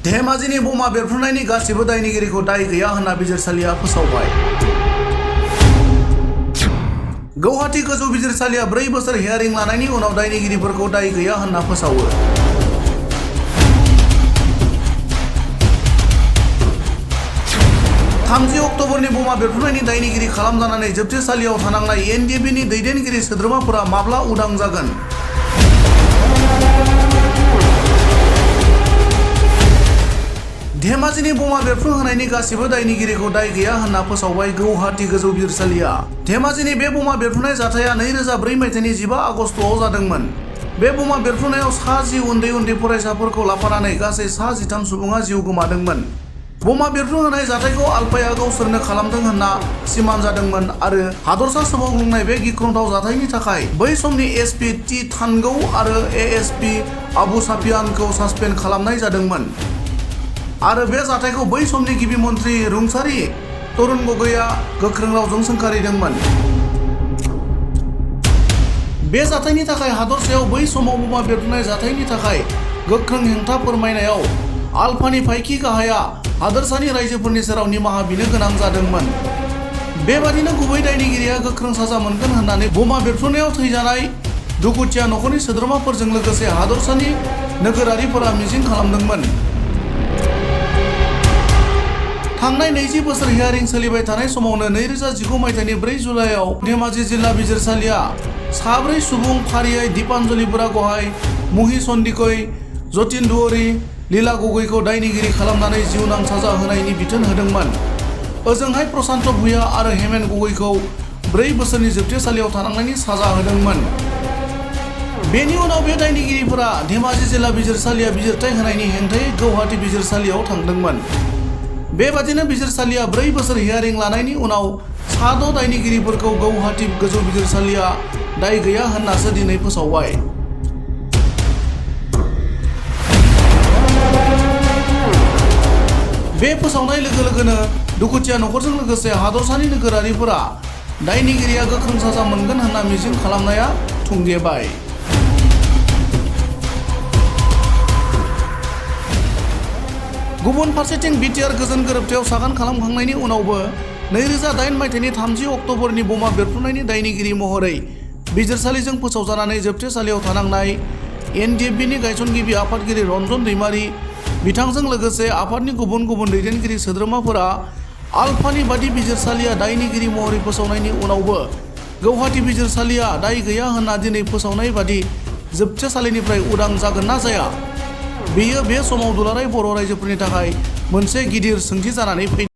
धेमाजिनि बमा बेरफ्रुनायनि गासिबो दायनिगिरिखौ दाय गैया होनना बिजिरसालिया फोसावबाय। गौहाटी गोजौ बिजिरसालिया 4 बोसोर हियारिं लानायनि उनाव दायनिगिरिफोरखौ दाय गैया होनना फोसावो। अक्ट'बरनि बमा बेरफ्रुनायनि दायनिगिरि खालामजानानै जोबथेसालियाव थानांनाय एनडिएफबिनि दैदेनगिरि सोद्रोमाफोरा माब्ला उदां जागोन? धेमाजिनि बमा बेरफ्रुहोनायनि गासिबो दायनिगिरिखौ दाय गैया होनना फोसावबाय गौहाटी गोजौ बिजिरसालिया। धेमाजिनि बे बमा बेरफ्रुनाय जाथाया 2004 मायथाइनि 15 आगस्तआव जादोंमोन। बे बमा बेरफ्रुनायाव 10 उन्दै फरायसाफोरखौ लाफानानै गासै 13 सुबुङा जिउ गोमादोंमोन। बमा बेरफ्रुहोनाय जाथायखौ आलफाया गावसोरनो खालामदों होनना सिमान जादोंमोन आरो हादरसा सोमावग्लुंनाय बे गिख्रंथाव जाथायनि थाखाय बै समनि एसपि टि थानगौ आरो एएसपि आबु साफियानखौ सासपेन्ड खालामनाय जादोंमोन आरो बे जाथायखौ बै समनि गिबि मन्त्रि रुंसारि तरुण गगैआ गोख्रों रावजों सोंखारिदोंमोन। बे जाथायनि थाखाय हादरसायाव बै समाव बमा बेरफ्रुनाय जाथायनि थाखाय गोख्रों हेंथा फोरमायनायाव आलफानि फाइखि गाहाया हादोरसानि रायजोफोरनि सेराव निमाहा बिनो गोनां जादोंमोन। बेबादिनो गुबै दायनिगिरिया गोख्रों साजा मोनगोन होननानै बमा बेरफ्रुनायाव थैजानाय दुखुथिया नखरनि सोद्रोमाफोरजों लोगोसे हादरसानि नोगोरारिफोरा मिजिं खालामदोंमोन। थांनाय 20 बोसोर हियारिं सोलिबाय थानाय समावनो 2019 मायथाइनि 4 जुलाइआव धेमाजि जिल्ला बिजिरसालिया 4 सुबुं फारियै दीपान्जलि बुरागहाइ, मुहि सन्दिकै, जतिन दुवारी, लीला गगैखौ दायनिगिरि खालामनानै जिउनां साजा होनायनि बिथोन होदोंमोन। ओजोंहाय प्रशान्त भुया आरो हेमेन गगैखौ 4 बोसोरनि जोबथेसालियाव थानांनायनि साजा होदोंमोन। बेनि उनाव बे दायनिगिरिफोरा धेमाजि जिल्ला बिजिरसालिया बिजिरथाय होनायनि हेंथायै गौहाटी बिजिरसालियाव थांदोंमोन। बेबादिनो बिजिरसालिया 4 बोसोर हियारिं लानायनि उनाव 6 दायनिगिरिफोरखौ गौहाटी गोजौ बिजिरसालिया दाय गैया होननासो दिनै फोसावबाय। बे फोसावनाय लोगो लोगोनो दुखुथिया नखरजों लोगोसे हादरसानि नोगोरारिफोरा दायनिगिरिया गोख्रों साजा मोनगोन होनना मिजिं खालामनाया थुंगेबाय। गुबुन फारसेथिं बिटिआर गोजोन गोरोबथायाव सागान खालामखांनायनि उनावबो 2008 मायथाइनि 30 अक्ट'बरनि बमा बेरफ्रुनायनि दायनिगिरि महरै बिजिरसालिजों फोसावजानानै जोबथेसालियाव थानांनाय एनडिएफबिनि गायसनगिरि आफादगिरि रन्जन दैमारि बिथांजों लोगोसे आफादनि गुबुन दैदेनगिरि सोद्रोमाफोरा आलफानि बादि बिजिरसालिया दायनिगिरि महरै फोसावनायनि उनावबो गौहाटी बिजिरसालिया दाय गैया होनना दिनै फोसावनाय बादि जोबथेसालिनिफ्राय उदां जागोन ना जाया, बेयो बे समाव दुलाराय बर' रायजोफोरनि थाखाय मोनसे गिदिर सोंथि जानानै फैदों।